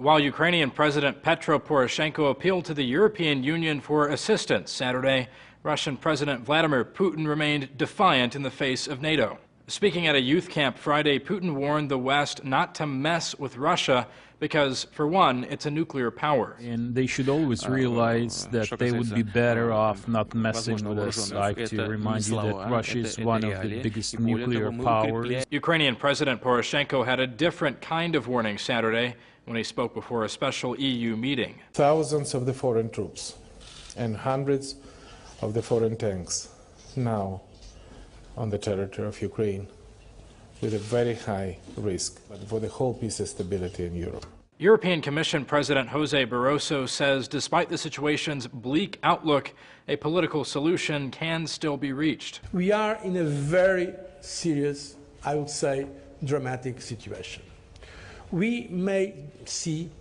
While Ukrainian President Petro Poroshenko appealed to the European Union for assistance Saturday, Russian President Vladimir Putin remained defiant in the face of NATO. Speaking at a youth camp Friday, Putin warned the West not to mess with Russia because, for one, it's a nuclear power. And they should always realize that they would be better off not messing with us. I'd like to remind you that Russia is one of the biggest nuclear powers. Ukrainian President Poroshenko had a different kind of warning Saturday when he spoke before a special EU meeting. Thousands of the foreign troops and hundreds of the foreign tanks now on the territory of Ukraine, with a very high risk for the whole peace and stability in Europe. European Commission President Jose Barroso says despite the situation's bleak outlook, a political solution can still be reached. We are in a very serious, I would say, dramatic situation. We may see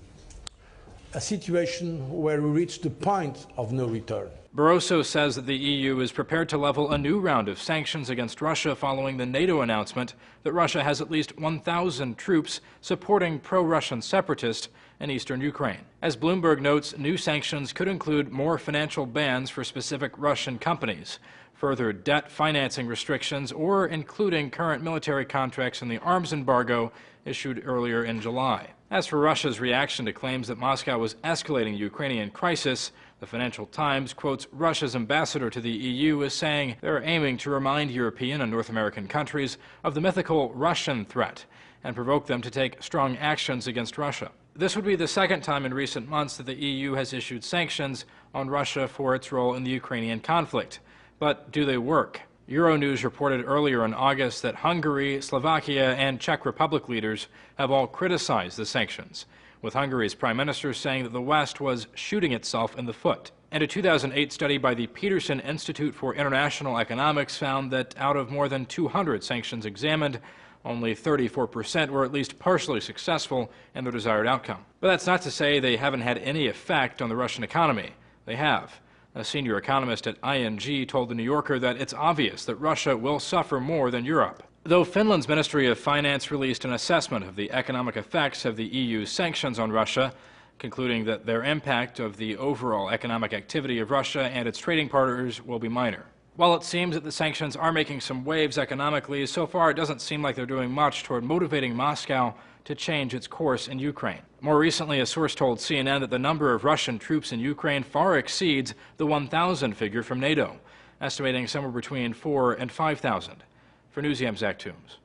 a situation where we reach the point of no return. Barroso says that the EU is prepared to level a new round of sanctions against Russia following the NATO announcement that Russia has at least 1,000 troops supporting pro-Russian separatists in eastern Ukraine. As Bloomberg notes, new sanctions could include more financial bans for specific Russian companies, further debt financing restrictions, or including current military contracts in the arms embargo issued earlier in July. As for Russia's reaction to claims that Moscow was escalating the Ukrainian crisis, the Financial Times quotes Russia's ambassador to the EU as saying they're aiming to remind European and North American countries of the mythical Russian threat and provoke them to take strong actions against Russia. This would be the second time in recent months that the EU has issued sanctions on Russia for its role in the Ukrainian conflict. But do they work? Euronews reported earlier in August that Hungary, Slovakia, and Czech Republic leaders have all criticized the sanctions, with Hungary's prime minister saying that the West was shooting itself in the foot. And a 2008 study by the Peterson Institute for International Economics found that out of more than 200 sanctions examined, only 34% were at least partially successful in their desired outcome. But that's not to say they haven't had any effect on the Russian economy. They have. A senior economist at ING told The New Yorker that it's obvious that Russia will suffer more than Europe. Though Finland's Ministry of Finance released an assessment of the economic effects of the EU's sanctions on Russia, concluding that their impact of the overall economic activity of Russia and its trading partners will be minor. While it seems that the sanctions are making some waves economically, so far it doesn't seem like they're doing much toward motivating Moscow to change its course in Ukraine. More recently, a source told CNN that the number of Russian troops in Ukraine far exceeds the 1,000 figure from NATO, estimating somewhere between 4,000 and 5,000. For Newsiam's Zach Toombs.